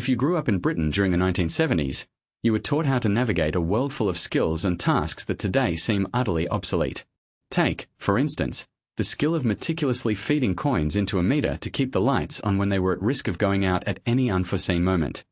If you grew up in Britain during the 1970s, you were taught how to navigate a world full of skills and tasks that today seem utterly obsolete. Take, for instance, the skill of meticulously feeding coins into a meter to keep the lights on when they were at risk of going out at any unforeseen moment.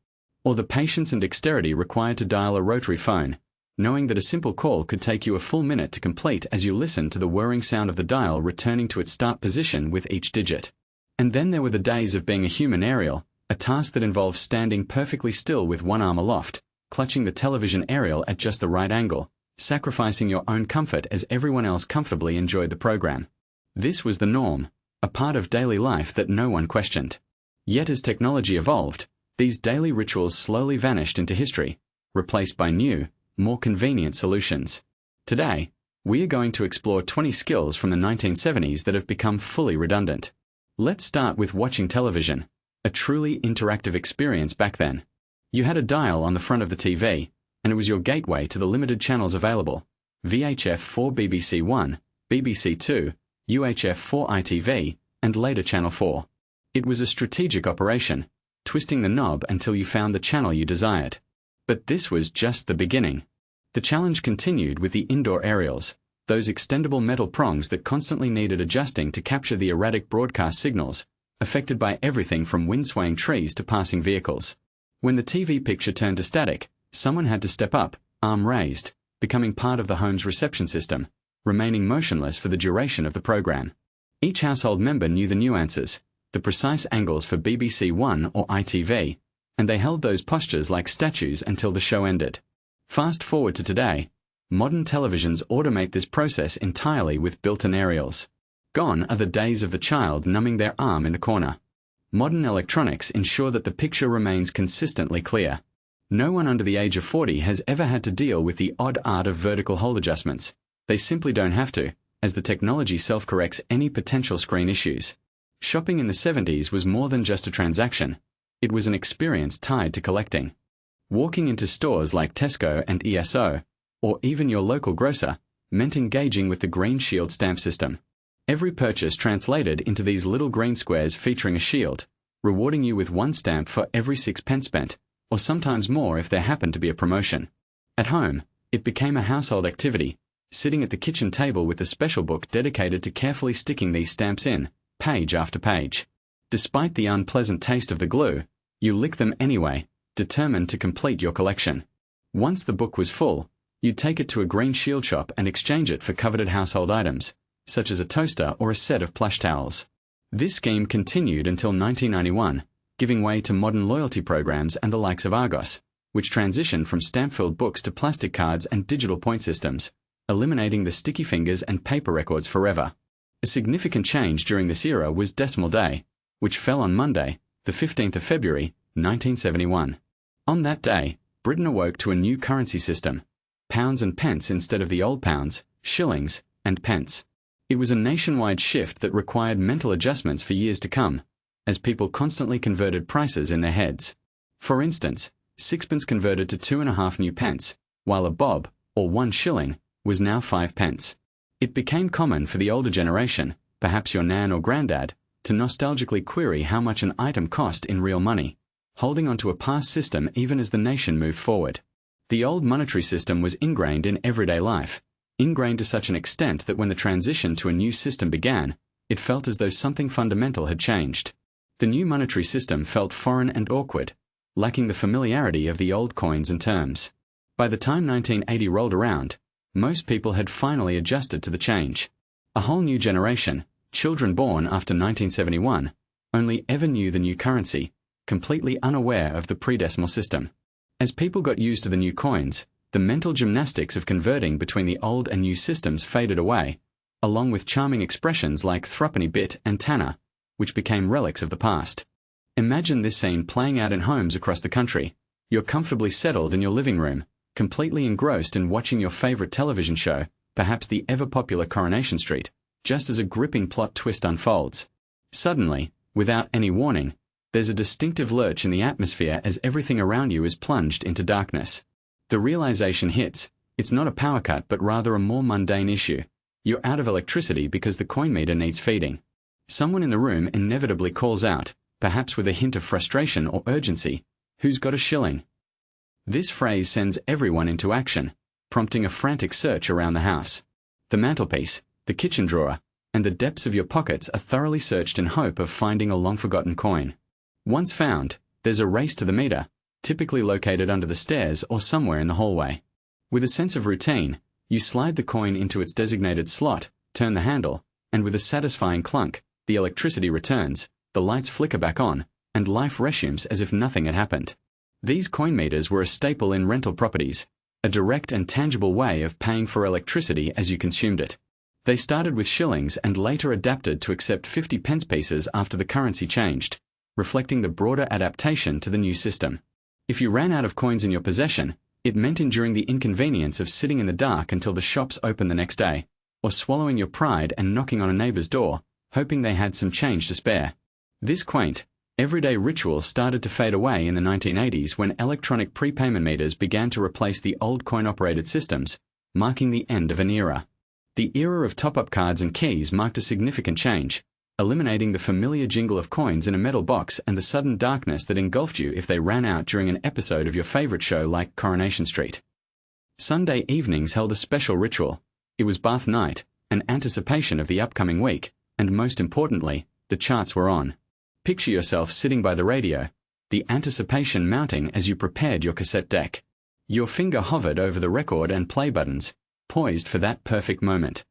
Or the patience and dexterity required to dial a rotary phone, knowing that a simple call could take you a full minute to complete as you listened to the whirring sound of the dial returning to its start position with each digit. And then there were the days of being a human aerial, a task that involved standing perfectly still with one arm aloft, clutching the television aerial at just the right angle, sacrificing your own comfort as everyone else comfortably enjoyed the program. This was the norm, a part of daily life that no one questioned. Yet as technology evolved, these daily rituals slowly vanished into history, replaced by new, more convenient solutions. Today, we are going to explore 20 skills from the 1970s that have become fully redundant. Let's start with watching television, a truly interactive experience back then. You had a dial on the front of the TV, and it was your gateway to the limited channels available: VHF 4 BBC 1, BBC 2, UHF 4 ITV, and later Channel 4. It was a strategic operation, twisting the knob until you found the channel you desired. But this was just the beginning. The challenge continued with the indoor aerials, those extendable metal prongs that constantly needed adjusting to capture the erratic broadcast signals, affected by everything from wind-swaying trees to passing vehicles. When the TV picture turned to static, someone had to step up, arm raised, becoming part of the home's reception system, remaining motionless for the duration of the program. Each household member knew the nuances, the precise angles for BBC 1 or ITV, and they held those postures like statues until the show ended. Fast forward to today, modern televisions automate this process entirely with built-in aerials. Gone are the days of the child numbing their arm in the corner. Modern electronics ensure that the picture remains consistently clear. No one under the age of 40 has ever had to deal with the odd art of vertical hold adjustments. They simply don't have to, as the technology self-corrects any potential screen issues. Shopping in the 70s was more than just a transaction. It was an experience tied to collecting. Walking into stores like Tesco and ESO, or even your local grocer, meant engaging with the Green Shield stamp system. Every purchase translated into these little green squares featuring a shield, rewarding you with one stamp for every 6 pence spent, or sometimes more if there happened to be a promotion. At home, it became a household activity, sitting at the kitchen table with a special book dedicated to carefully sticking these stamps in, page after page. Despite the unpleasant taste of the glue, you lick them anyway, determined to complete your collection. Once the book was full, you'd take it to a Green Shield shop and exchange it for coveted household items, such as a toaster or a set of plush towels. This scheme continued until 1991, giving way to modern loyalty programs and the likes of Argos, which transitioned from stamp-filled books to plastic cards and digital point systems, eliminating the sticky fingers and paper records forever. A significant change during this era was Decimal Day, which fell on Monday, the 15th of February, 1971. On that day, Britain awoke to a new currency system: pounds and pence instead of the old pounds, shillings, and pence. It was a nationwide shift that required mental adjustments for years to come, as people constantly converted prices in their heads. For instance, sixpence converted to 2.5 new pence, while a bob, or 1 shilling, was now 5 pence. It became common for the older generation, perhaps your nan or granddad, to nostalgically query how much an item cost in real money, holding onto a past system even as the nation moved forward. The old monetary system was ingrained in everyday life, ingrained to such an extent that when the transition to a new system began, it felt as though something fundamental had changed. The new monetary system felt foreign and awkward, lacking the familiarity of the old coins and terms. By the time 1980 rolled around, most people had finally adjusted to the change. A whole new generation, children born after 1971, only ever knew the new currency, completely unaware of the pre-decimal system. As people got used to the new coins, the mental gymnastics of converting between the old and new systems faded away, along with charming expressions like threepenny bit and tanner, which became relics of the past. Imagine this scene playing out in homes across the country. You're comfortably settled in your living room, completely engrossed in watching your favorite television show, perhaps the ever-popular Coronation Street, just as a gripping plot twist unfolds. Suddenly, without any warning, there's a distinctive lurch in the atmosphere as everything around you is plunged into darkness. The realization hits: it's not a power cut but rather a more mundane issue. You're out of electricity because the coin meter needs feeding. Someone in the room inevitably calls out, perhaps with a hint of frustration or urgency, Who's got a shilling? This phrase sends everyone into action, prompting a frantic search around the house. The mantelpiece, the kitchen drawer, and the depths of your pockets are thoroughly searched in hope of finding a long-forgotten coin. Once found, there's a race to the meter, typically located under the stairs or somewhere in the hallway. With a sense of routine, you slide the coin into its designated slot, turn the handle, and with a satisfying clunk, the electricity returns, the lights flicker back on, and life resumes as if nothing had happened. These coin meters were a staple in rental properties, a direct and tangible way of paying for electricity as you consumed it. They started with shillings and later adapted to accept 50-pence pieces after the currency changed, reflecting the broader adaptation to the new system. If you ran out of coins in your possession, it meant enduring the inconvenience of sitting in the dark until the shops opened the next day, or swallowing your pride and knocking on a neighbor's door, hoping they had some change to spare. This quaint, everyday ritual started to fade away in the 1980s when electronic prepayment meters began to replace the old coin-operated systems, marking the end of an era. The era of top-up cards and keys marked a significant change, eliminating the familiar jingle of coins in a metal box and the sudden darkness that engulfed you if they ran out during an episode of your favorite show like Coronation Street. Sunday evenings held a special ritual. It was bath night, an anticipation of the upcoming week, and most importantly, the charts were on. Picture yourself sitting by the radio, the anticipation mounting as you prepared your cassette deck. Your finger hovered over the record and play buttons, poised for that perfect moment.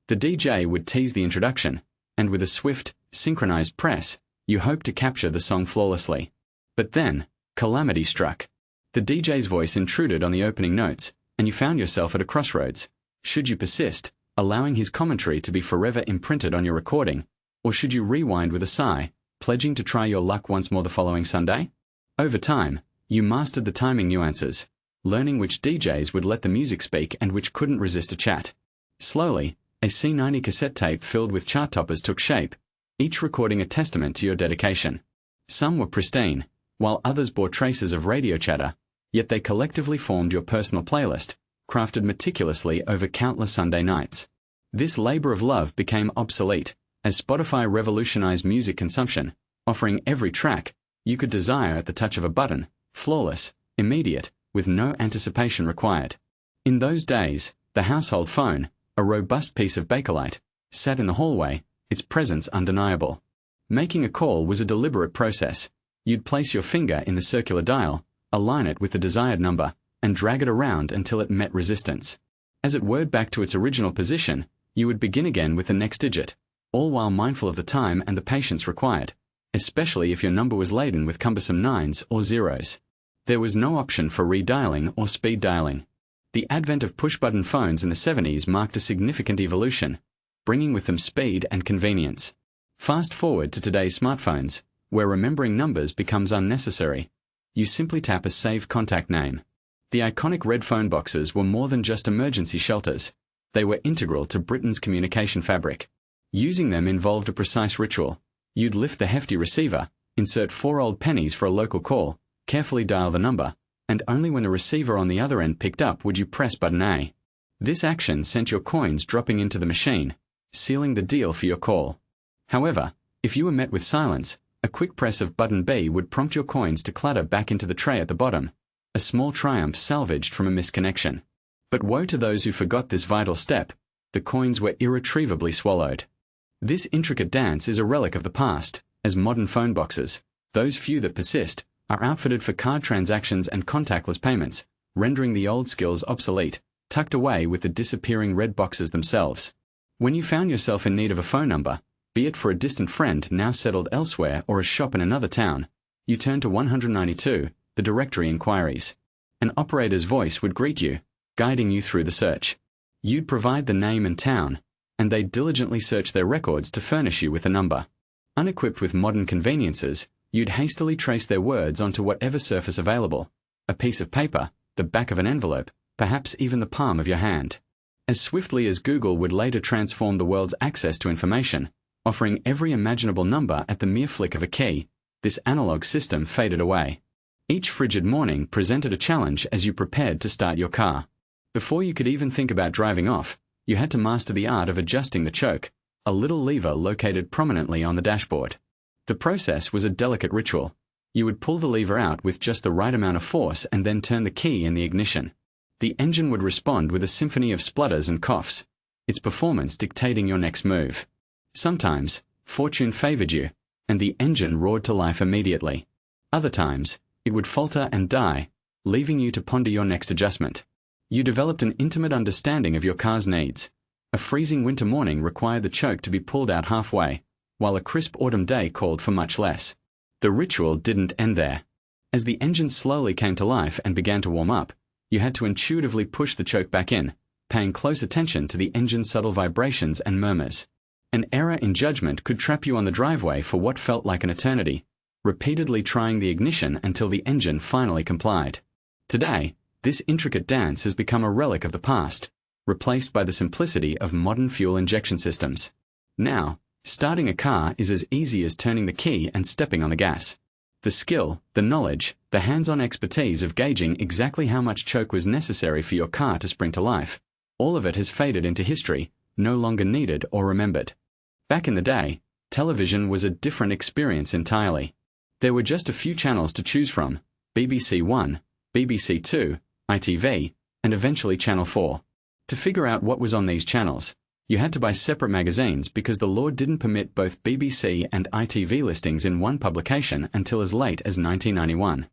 The DJ would tease the introduction, and with a swift, synchronized press, you hoped to capture the song flawlessly. But then, calamity struck. The DJ's voice intruded on the opening notes, and you found yourself at a crossroads. Should you persist, allowing his commentary to be forever imprinted on your recording, or should you rewind with a sigh, pledging to try your luck once more the following Sunday? Over time, you mastered the timing nuances, learning which DJs would let the music speak and which couldn't resist a chat. Slowly, a C90 cassette tape filled with chart toppers took shape, each recording a testament to your dedication. Some were pristine, while others bore traces of radio chatter, yet they collectively formed your personal playlist, crafted meticulously over countless Sunday nights. This labor of love became obsolete, as Spotify revolutionized music consumption, offering every track you could desire at the touch of a button, flawless, immediate, with no anticipation required. In those days, the household phone, a robust piece of Bakelite, sat in the hallway, its presence undeniable. Making a call was a deliberate process. You'd place your finger in the circular dial, align it with the desired number, and drag it around until it met resistance. As it whirred back to its original position, you would begin again with the next digit, all while mindful of the time and the patience required, especially if your number was laden with cumbersome nines or zeros. There was no option for redialing or speed dialing. The advent of push-button phones in the 70s marked a significant evolution, bringing with them speed and convenience. Fast forward to today's smartphones, where remembering numbers becomes unnecessary. You simply tap a save contact name. The iconic red phone boxes were more than just emergency shelters. They were integral to Britain's communication fabric. Using them involved a precise ritual. You'd lift the hefty receiver, insert 4 old pennies for a local call, carefully dial the number, and only when the receiver on the other end picked up would you press button A. This action sent your coins dropping into the machine, sealing the deal for your call. However, if you were met with silence, a quick press of button B would prompt your coins to clatter back into the tray at the bottom, a small triumph salvaged from a misconnection. But woe to those who forgot this vital step. The coins were irretrievably swallowed. This intricate dance is a relic of the past, as modern phone boxes, those few that persist, are outfitted for card transactions and contactless payments, rendering the old skills obsolete, tucked away with the disappearing red boxes themselves. When you found yourself in need of a phone number, be it for a distant friend now settled elsewhere or a shop in another town, you turned to 192, the directory inquiries. An operator's voice would greet you, guiding you through the search. You'd provide the name and town, and they'd diligently search their records to furnish you with a number. Unequipped with modern conveniences, you'd hastily trace their words onto whatever surface available, a piece of paper, the back of an envelope, perhaps even the palm of your hand. As swiftly as Google would later transform the world's access to information, offering every imaginable number at the mere flick of a key, this analog system faded away. Each frigid morning presented a challenge as you prepared to start your car. Before you could even think about driving off, you had to master the art of adjusting the choke, a little lever located prominently on the dashboard. The process was a delicate ritual. You would pull the lever out with just the right amount of force and then turn the key in the ignition. The engine would respond with a symphony of splutters and coughs, its performance dictating your next move. Sometimes, fortune favored you, and the engine roared to life immediately. Other times, it would falter and die, leaving you to ponder your next adjustment. You developed an intimate understanding of your car's needs. A freezing winter morning required the choke to be pulled out halfway, while a crisp autumn day called for much less. The ritual didn't end there. As the engine slowly came to life and began to warm up, you had to intuitively push the choke back in, paying close attention to the engine's subtle vibrations and murmurs. An error in judgment could trap you on the driveway for what felt like an eternity, repeatedly trying the ignition until the engine finally complied. Today, this intricate dance has become a relic of the past, replaced by the simplicity of modern fuel injection systems. Now, starting a car is as easy as turning the key and stepping on the gas. The skill, the knowledge, the hands-on expertise of gauging exactly how much choke was necessary for your car to spring to life, all of it has faded into history, no longer needed or remembered. Back in the day, television was a different experience entirely. There were just a few channels to choose from: BBC One, BBC Two, ITV, and eventually Channel 4. To figure out what was on these channels, you had to buy separate magazines because the law didn't permit both BBC and ITV listings in one publication until as late as 1991.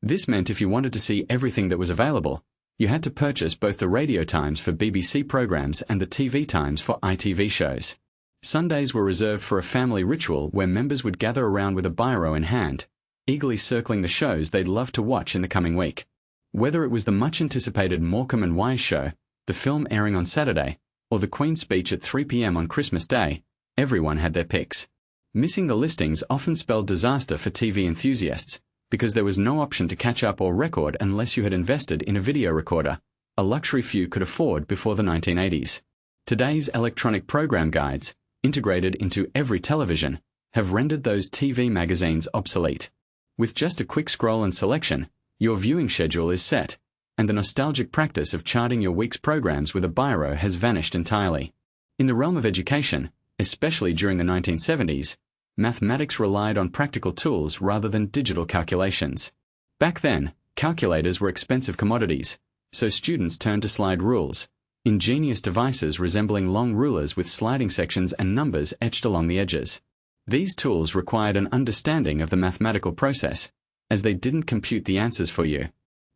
This meant if you wanted to see everything that was available, you had to purchase both the radio times for BBC programs and the TV times for ITV shows. Sundays were reserved for a family ritual where members would gather around with a biro in hand, eagerly circling the shows they'd love to watch in the coming week. Whether it was the much-anticipated Morecambe and Wise show, the film airing on Saturday, or the Queen's speech at 3 p.m. on Christmas Day, everyone had their picks. Missing the listings often spelled disaster for TV enthusiasts, because there was no option to catch up or record unless you had invested in a video recorder, a luxury few could afford before the 1980s. Today's electronic program guides, integrated into every television, have rendered those TV magazines obsolete. With just a quick scroll and selection, your viewing schedule is set, and the nostalgic practice of charting your week's programs with a biro has vanished entirely. In the realm of education, especially during the 1970s, mathematics relied on practical tools rather than digital calculations. Back then, calculators were expensive commodities, so students turned to slide rules, ingenious devices resembling long rulers with sliding sections and numbers etched along the edges. These tools required an understanding of the mathematical process, as they didn't compute the answers for you.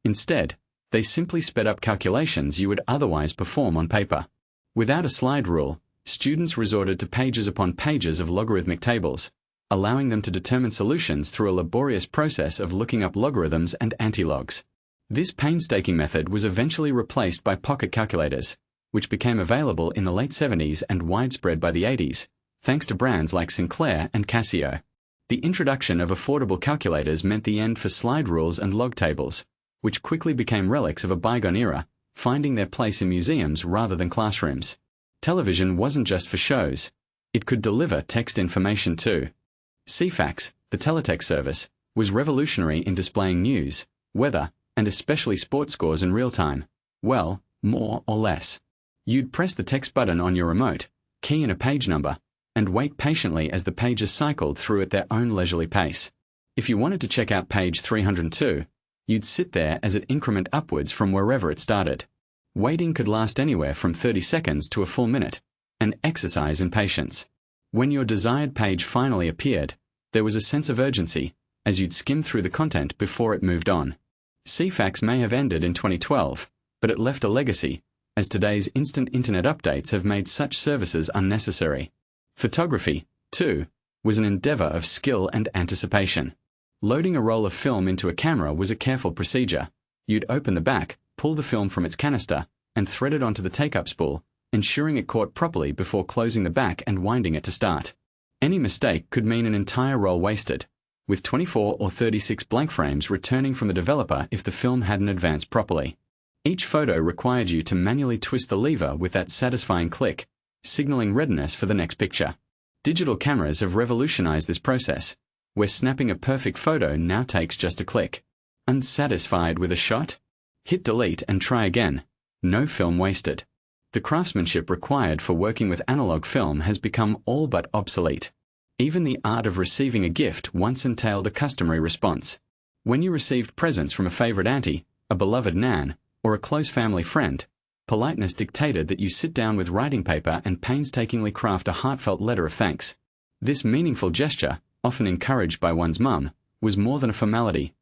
Instead, they simply sped up calculations you would otherwise perform on paper. Without a slide rule, students resorted to pages upon pages of logarithmic tables, allowing them to determine solutions through a laborious process of looking up logarithms and antilogs. This painstaking method was eventually replaced by pocket calculators, which became available in the late 70s and widespread by the 80s, thanks to brands like Sinclair and Casio. The introduction of affordable calculators meant the end for slide rules and log tables, which quickly became relics of a bygone era, finding their place in museums rather than classrooms. Television wasn't just for shows. It could deliver text information too. CFAX, the teletext service, was revolutionary in displaying news, weather, and especially sports scores in real time. Well, more or less. You'd press the text button on your remote, key in a page number, and wait patiently as the pages cycled through at their own leisurely pace. If you wanted to check out page 302, you'd sit there as it incremented upwards from wherever it started. Waiting could last anywhere from 30 seconds to a full minute, an exercise in patience. When your desired page finally appeared, there was a sense of urgency, as you'd skim through the content before it moved on. CFAX may have ended in 2012, but it left a legacy, as today's instant internet updates have made such services unnecessary. Photography, too, was an endeavor of skill and anticipation. Loading a roll of film into a camera was a careful procedure. You'd open the back, pull the film from its canister, and thread it onto the take-up spool, ensuring it caught properly before closing the back and winding it to start. Any mistake could mean an entire roll wasted, with 24 or 36 blank frames returning from the developer if the film hadn't advanced properly. Each photo required you to manually twist the lever with that satisfying click, signaling readiness for the next picture. Digital cameras have revolutionized this process, where snapping a perfect photo now takes just a click. Unsatisfied with a shot? Hit delete and try again. No film wasted. The craftsmanship required for working with analog film has become all but obsolete. Even the art of receiving a gift once entailed a customary response. When you received presents from a favorite auntie, a beloved nan, or a close family friend, politeness dictated that you sit down with writing paper and painstakingly craft a heartfelt letter of thanks. This meaningful gesture, often encouraged by one's mum, was more than a formality.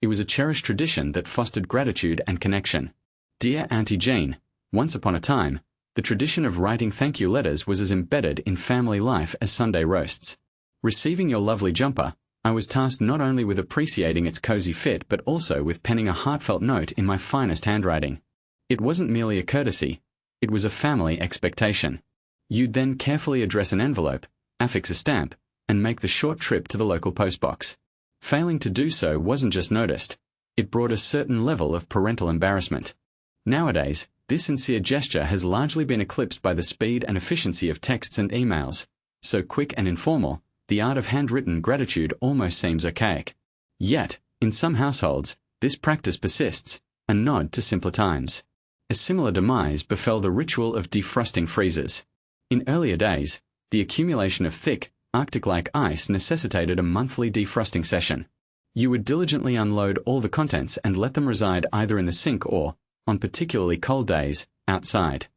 It was a cherished tradition that fostered gratitude and connection. Dear Auntie Jean, once upon a time, the tradition of writing thank you letters was as embedded in family life as Sunday roasts. Receiving your lovely jumper, I was tasked not only with appreciating its cozy fit but also with penning a heartfelt note in my finest handwriting. It wasn't merely a courtesy, it was a family expectation. You'd then carefully address an envelope, affix a stamp, and make the short trip to the local postbox. Failing to do so wasn't just noticed, it brought a certain level of parental embarrassment. Nowadays, this sincere gesture has largely been eclipsed by the speed and efficiency of texts and emails. So quick and informal, the art of handwritten gratitude almost seems archaic. Yet, in some households, this practice persists, a nod to simpler times. A similar demise befell the ritual of defrosting freezers. In earlier days, the accumulation of thick, Arctic-like ice necessitated a monthly defrosting session. You would diligently unload all the contents and let them reside either in the sink or, on particularly cold days, outside.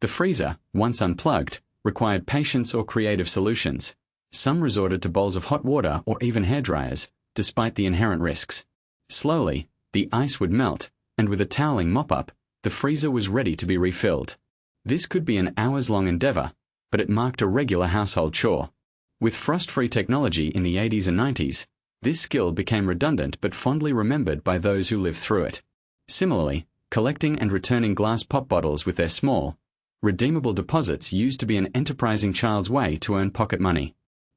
The freezer, once unplugged, required patience or creative solutions. Some resorted to bowls of hot water or even hairdryers, despite the inherent risks. Slowly, the ice would melt, and with a toweling mop-up, the freezer was ready to be refilled. This could be an hours-long endeavor, but it marked a regular household chore. With frost-free technology in the 80s and 90s, this skill became redundant but fondly remembered by those who lived through it. Similarly, collecting and returning glass pop bottles with their small, redeemable deposits used to be an enterprising child's way to earn pocket money.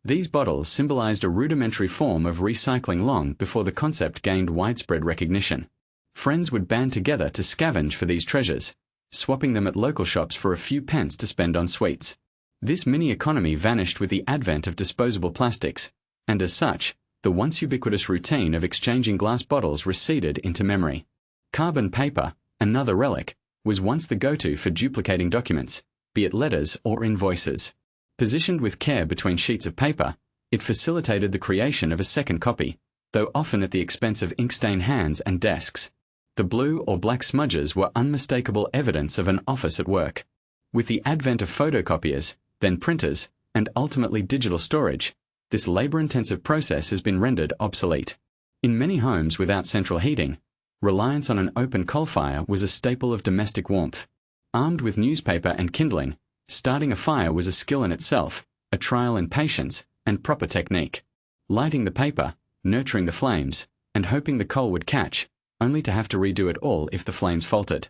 These bottles symbolized a rudimentary form of recycling long before the concept gained widespread recognition. Friends would band together to scavenge for these treasures, swapping them at local shops for a few pence to spend on sweets. This mini-economy vanished with the advent of disposable plastics, and as such, the once ubiquitous routine of exchanging glass bottles receded into memory. Carbon paper, another relic, was once the go-to for duplicating documents, be it letters or invoices. Positioned with care between sheets of paper, it facilitated the creation of a second copy, though often at the expense of ink-stained hands and desks. The blue or black smudges were unmistakable evidence of an office at work. With the advent of photocopiers, then printers, and ultimately digital storage, this labor-intensive process has been rendered obsolete. In many homes without central heating, reliance on an open coal fire was a staple of domestic warmth. Armed with newspaper and kindling, starting a fire was a skill in itself, a trial in patience and proper technique. Lighting the paper, nurturing the flames, and hoping the coal would catch, only to have to redo it all if the flames faltered.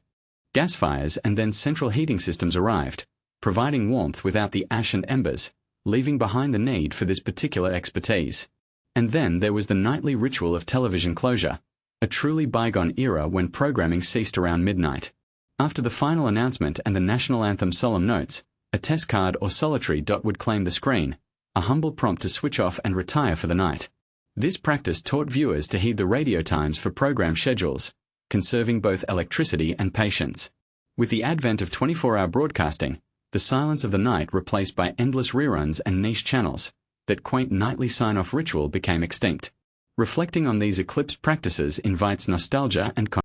Gas fires and then central heating systems arrived, providing warmth without the ash and embers, leaving behind the need for this particular expertise. And then there was the nightly ritual of television closure, a truly bygone era when programming ceased around midnight. After the final announcement and the national anthem solemn notes, a test card or solitary dot would claim the screen, a humble prompt to switch off and retire for the night. This practice taught viewers to heed the radio times for program schedules, conserving both electricity and patience. With the advent of 24-hour broadcasting, the silence of the night replaced by endless reruns and niche channels, that quaint nightly sign-off ritual became extinct. Reflecting on these eclipsed practices invites nostalgia and